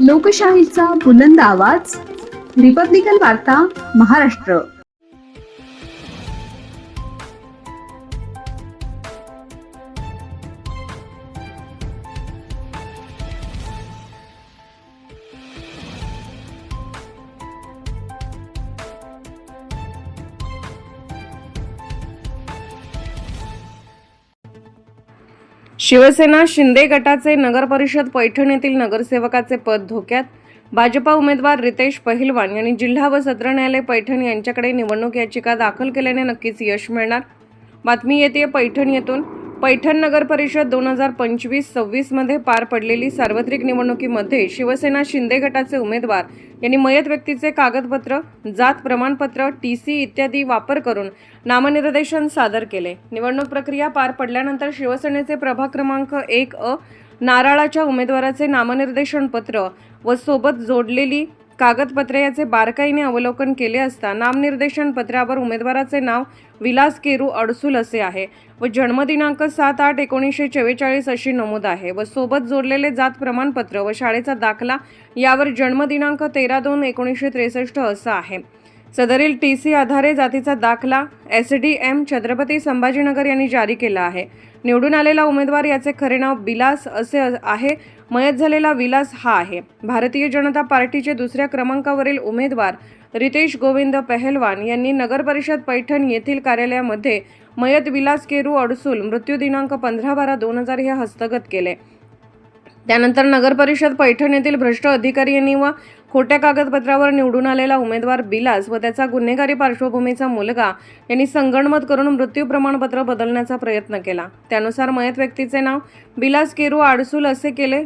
लोकशाहीचा बुलंद आवाज, रिपब्लिकन वार्ता महाराष्ट्र. शिवसेना शिंदे गटाचे नगर परिषद पैठण येथील नगरसेवकाचे पद धोक्यात. भाजपा उमेदवार रितेश पहिलवान यांनी जिल्हा व सत्र न्यायालय पैठण यांच्याकडे निवडणूक याचिका दाखल केल्याने नक्कीच यश मिळणार. बातमी येते पैठण येथून. पैठण नगर परिषद 2025-26 मध्ये पार पडलेली सार्वत्रिक निवडणुकीमध्ये शिवसेना शिंदे गटाचे उमेदवार यांनी मयत व्यक्तीचे कागदपत्र, जात प्रमाणपत्र, TC इत्यादी वापर करून नामनिर्देशन सादर केले. निवडणूक प्रक्रिया पार पडल्यानंतर शिवसेनेचे प्रभाग क्रमांक 1 नाराळाच्या उमेदवाराचे नामनिर्देशन पत्र व सोबत जोडलेली कागदपत्रे याचे बारकाईने अवलोकन केले असता नामनिर्देशन पत्रावर उमेदवाराचे नाव विलास केरू अडसूल असे आहे व जन्मदिनांक 7/8/1944 अशी नमूद आहे व सोबत जोडलेले जात प्रमाणपत्र व शाळेचा दाखला यावर जन्मदिनांक 13/2/1963 असा आहे. सदरील TC आधारे जातीचा दाखला SDM छत्रपती संभाजीनगर यांनी जारी केला आहे. निवडून आलेला उमेदवार याचे खरे नाव बिलास असे आहे. मयत झालेला विलास हा आहे. भारतीय जनता पार्टीचे दुसऱ्या क्रमांकावरील उमेदवार रितेश गोविंद पहलवान यांनी नगर परिषद पैठण येथील कार्यालयामध्ये मयत विलास केरू अडसूल मृत्यू दिनांक 15/12/2000 हे हस्तगत केले. त्यानंतर नगर परिषद पैठण येथील भ्रष्ट अधिकारी यांनी व खोट्या कागदपत्रावर निवडून आलेला उमेदवार बिलास व त्याचा गुन्हेगारी पार्श्वभूमीचा मुलगा यांनी संगणमत करून मृत्यू प्रमाणपत्र बदलण्याचा प्रयत्न केला. त्यानुसार मयत व्यक्तीचे नाव बिलास केरू अडसूल असे केले,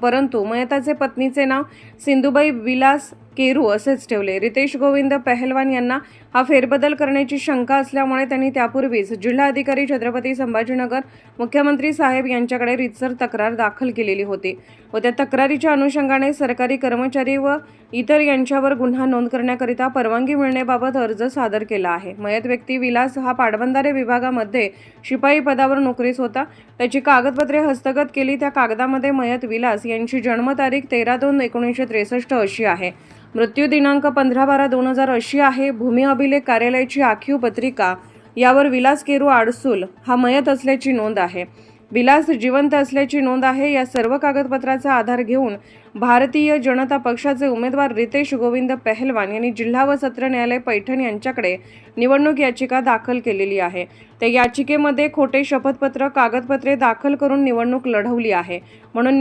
परंतु मयताचे पत्नीचे नाव सिंधुबाई विलास केरू असेच ठेवले. रितेश गोविंद पहलवान यांना हा फेरबदल करण्याची शंका असल्यामुळे त्यांनी त्यापूर्वीच जिल्हाधिकारी छत्रपती संभाजीनगर, मुख्यमंत्री साहेब यांच्याकडे रीतसर तक्रार दाखल केलेली होती व त्या तक्रारीच्या अनुषंगाने सरकारी कर्मचारी व इतर यांच्यावर गुन्हा नोंद करण्याकरिता परवानगी मिळण्याबाबत अर्ज सादर केला आहे. मयत व्यक्ती विलास हा पाटबंधारे विभागामध्ये शिपाई पदावर नोकरीस होता. त्याची कागदपत्रे हस्तगत केली. त्या कागदामध्ये मयत विलास यांची जन्मतारीख 13/2/1963 अशी आहे. मृत्यू दिनांक 15/12/2000 अशी आहे. भूमी अभिलेख कार्यालयाची आखीव पत्रिका यावर विलास केरू अडसूल हा मयत असल्याची नोंद आहे. विलास जिवंत असल्याची नोंद आहे. या सर्व कागदपत्राचा आधार घेऊन भारतीय जनता पक्षाचे उमेदवार रितेश गोविंद पहलवान यांनी जिल्हा व सत्र न्यायालय पैठण यांच्याकडे निवडणूक याचिका दाखल केलेली आहे. त्या याचिकेमध्ये खोटे शपथपत्र, कागदपत्रे दाखल करून निवडणूक लढवली आहे म्हणून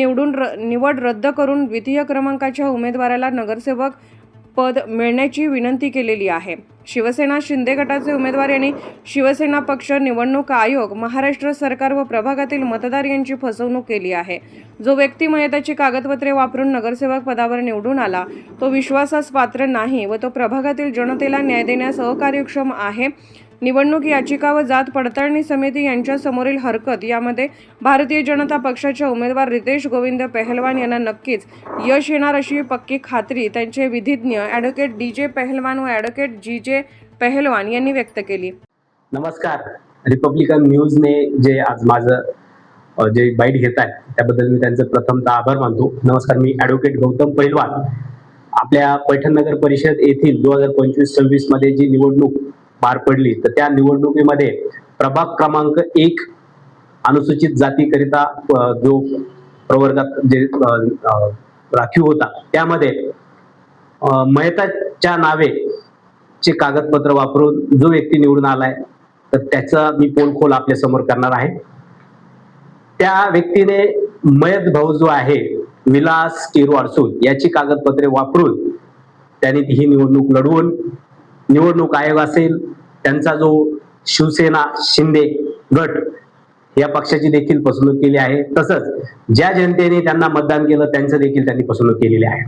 निवड रद्द करून द्वितीय क्रमांकाच्या उमेदवाराला नगरसेवक पद मिळण्याची विनंती केलेली आहे. शिवसेना शिंदे गटाचे उमेदवार यांनी शिवसेना पक्ष, निवडणूक आयोग, महाराष्ट्र सरकार व प्रभागातील मतदार यांची फसवणूक केली आहे. जो व्यक्ती मयताची कागदपत्रे वापरून नगरसेवक पदावर निवडून आला तो विश्वासास पात्र नाही व तो प्रभागातील जनतेला न्याय देण्यास अकार्यक्षम आहे. निवडणूक याचिका व जात पडताळणी समिती यांच्या समोरील हरकत यामध्ये भारतीय जनता पक्षाच्या उमेदवार रितेश गोविंद पहलवान यांना नक्कीच यश येणार अशी पक्की खात्री त्यांचे विधिज्ञ ॲडव्होकेट DJ पहलवान व ॲडव्होकेट GJ पहलवान यांनी व्यक्त केली. नमस्कार. रिपब्लिकन न्यूजने जे आज माझं जे बाईट घेत आहे त्याबद्दल मी त्यांचं प्रथमतः आभार मानतो. नमस्कार, मी ॲडव्होकेट गौतम पहलवान. आपल्या पैठण नगर परिषद येथील 2025-26 मध्ये जी निवडणूक पार पडली तर त्या निवडणुकीमध्ये प्रभाग क्रमांक 1 अनुसूचित जातीकरिता जो प्रवर्गात जे राखीव होता त्यामध्ये मयताच्या नावे चे कागदपत्र वापरून जो व्यक्ती निवडून आलाय तर त्याचा मी पोलखोल आपल्या समोर करणार आहे. त्या व्यक्तीने मयत भाऊ जो आहे विलास केरू अडसूल याची कागदपत्रे वापरून त्यांनी ही निवडणूक लढवून निवडणूक आयोग असेल त्यांचा जो शिवसेना शिंदे गट या पक्षाची देखील फसवणूक केली आहे. तसंच ज्या जनतेने त्यांना मतदान केलं त्यांचं देखील त्यांनी फसवणूक केलेली आहे.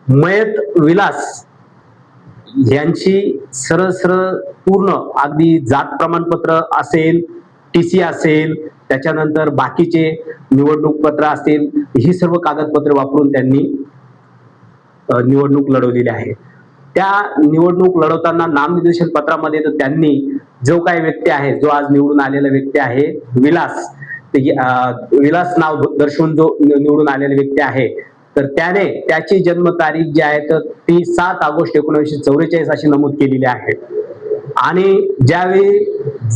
मयत विलास यांची सरळ पूर्ण अगदी जात प्रमाणपत्र असेल, TC असेल, त्याच्यानंतर बाकीचे निवडणूक पत्र असतील, ही सर्व कागदपत्रे वापरून त्यांनी निवडणूक लढवलेली आहे. त्या निवडणूक लढवताना नामनिर्देशन पत्रामध्ये तर त्यांनी जो काही व्यक्ती आहे, जो आज निवडून आलेला व्यक्ती आहे विलास, विलास नाव दर्शवून जो निवडून आलेला व्यक्ती आहे तर त्याने त्याची जन्मतारीख जी आहे तर ती 7 ऑगस्ट 1944 अशी नमूद केलेली आहे. आणि ज्यावेळी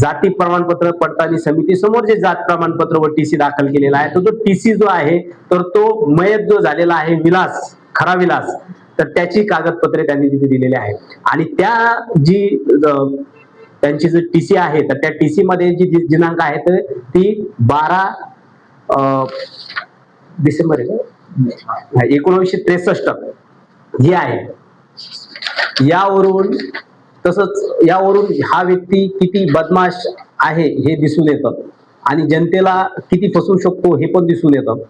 जाती प्रमाणपत्र पडताळणी समिती समोर जे जात प्रमाणपत्र व टीसी दाखल केलेला आहे, तर तो टीसी जो आहे तर तो मयत जो झालेला आहे विलास, खरा विलास, तर त्याची कागदपत्रे त्यांनी तिथे दिलेली आहेत. आणि त्या जी त्यांची जी टीसी आहे तर त्या टीसी मध्ये जी दिनांक आहे तर ती 12 डिसेंबर 1963 ही आहे. यावरून हा व्यक्ती किती बदमाश आहे हे दिसून येतं आणि जनतेला किती फसवू शकतो हे पण दिसून येतं.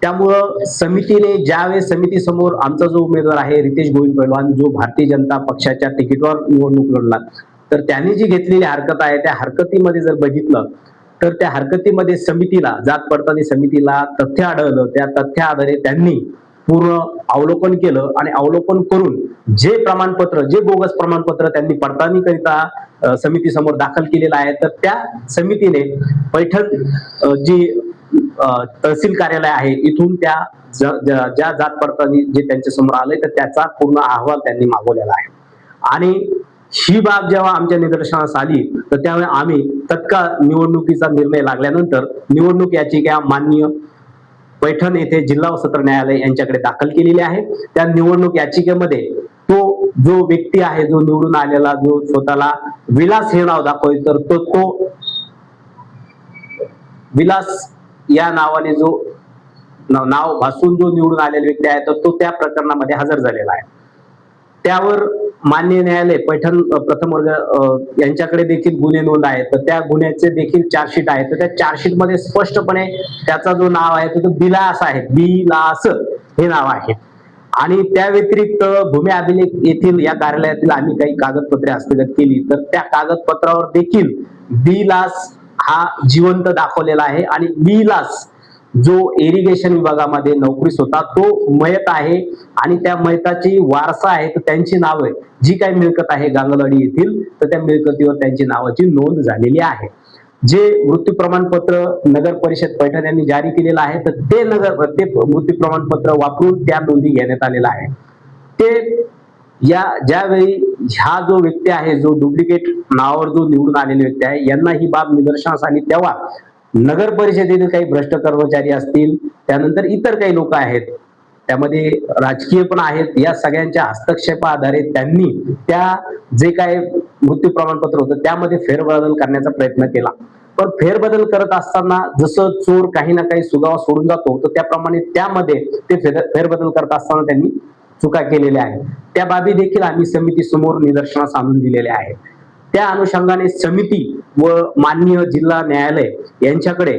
त्यामुळं समितीने ज्यावेळेस समिती समोर आमचा जो उमेदवार आहे रितेश गोविंद पैलवान, जो भारतीय जनता पक्षाच्या तिकीटवर निवडणूक लढला, तर त्यांनी जी घेतलेली हरकत आहे त्या हरकतीमध्ये जर बघितलं तर त्या हरकतीमध्ये समितीला, जात पडताळणी समितीला तथ्य आढळलं. त्या तथ्या आधारे त्यांनी पूर्ण अवलोकन केलं आणि अवलोकन करून जे प्रमाणपत्र, जे बोगस प्रमाणपत्र त्यांनी पडताळणी करिता समिती समोर दाखल केलेलं आहे, तर त्या समितीने पैठण जी तहसील कार्यालय आहे इथून त्या ज्या जात पडताळणी जे त्यांच्या समोर आले तर त्याचा पूर्ण अहवाल त्यांनी मागवलेला आहे. आणि ही बाब जेव्हा आमच्या निदर्शनास आली तर त्यावेळी आम्ही तत्काळ निवडणुकीचा निर्णय लागल्यानंतर निवडणूक याचिका माननीय पैठण येथे जिल्हा व सत्र न्यायालय यांच्याकडे दाखल केलेली आहे. त्या निवडणूक याचिकेमध्ये तो जो व्यक्ती आहे, जो निवडून आलेला, जो स्वतःला विलास हे नाव दाखवतो, तर तो विलास या नावाने जो नाव भासून जो निवडून आलेला व्यक्ती आहे तर तो त्या प्रकरणामध्ये हजर झालेला आहे. त्यावर मान्य न्यायालय पैठण प्रथम वर्ग यांच्याकडे देखील गुन्हे नोंद आहेत. तर त्या गुन्ह्याचे देखील चार्जशीट आहे. तर त्या चार्जशीट मध्ये स्पष्टपणे त्याचा जो नाव आहे तो बिलास आहे, बिलास हे नाव आहे. आणि त्या व्यतिरिक्त भूमी अभिलेख येथील या कार्यालयातील आम्ही काही कागदपत्रे हस्तगत केली तर त्या कागदपत्रावर देखील बिलास हा जिवंत दाखवलेला आहे. आणि बिलास जो इरिगेशन विभागामध्ये नोकरीस होता तो मयत आहे आणि त्या मयताची वारसा आहे तर त्यांची नावे, जी काही मिळकत आहे गांगलवाडी येथील, तर त्या मिळकतीवर त्यांची नावाची नोंद झालेली आहे. जे मृत्यू प्रमाणपत्र नगर परिषद पैठण यांनी जारी केलेलं आहे तर ते मृत्यू प्रमाणपत्र वापरून त्या नोंदी घेण्यात आलेला आहे. ते ज्यावेळी हा जो व्यक्ती आहे, जो डुप्लिकेट नावावर जो निवडून आलेले व्यक्ती आहे, यांना ही बाब निदर्शनास आली तेव्हा नगर परिषदेतील काही भ्रष्ट कर्मचारी असतील, त्यानंतर इतर काही लोक आहेत, त्यामध्ये राजकीय पण आहेत, या सगळ्यांच्या हस्तक्षेपाआधारे त्यांनी त्या जे काही मृत्यू प्रमाणपत्र होतं त्यामध्ये फेरबदल करण्याचा प्रयत्न केला. पण फेरबदल करत असताना जसं चोर काही ना काही सुगावा सोडून जातो तर त्याप्रमाणे त्यामध्ये ते फेरबदल करत असताना त्यांनी चुका केलेल्या आहेत. त्या बाबी देखील आम्ही समिती समोर निदर्शनास आणून दिलेल्या आहेत. त्या अनुषंगाने समिती व माननीय जिल्हा न्यायालय यांच्याकडे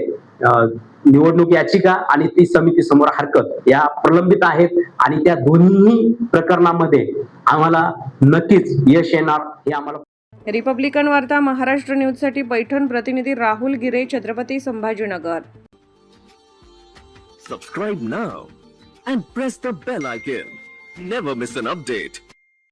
निवडणूक याचिका आणि ती समिती समोर हरकत या प्रलंबित आहेत आणि त्या दोन्ही प्रकरणामध्ये आम्हाला नक्कीच यश येणार हे आम्हाला. रिपब्लिकन वार्ता महाराष्ट्र न्यूजसाठी पैठण प्रतिनिधी राहुल गिरे, Chhatrapati Sambhajinagar. Subscribe now and press the bell icon. Never miss an update.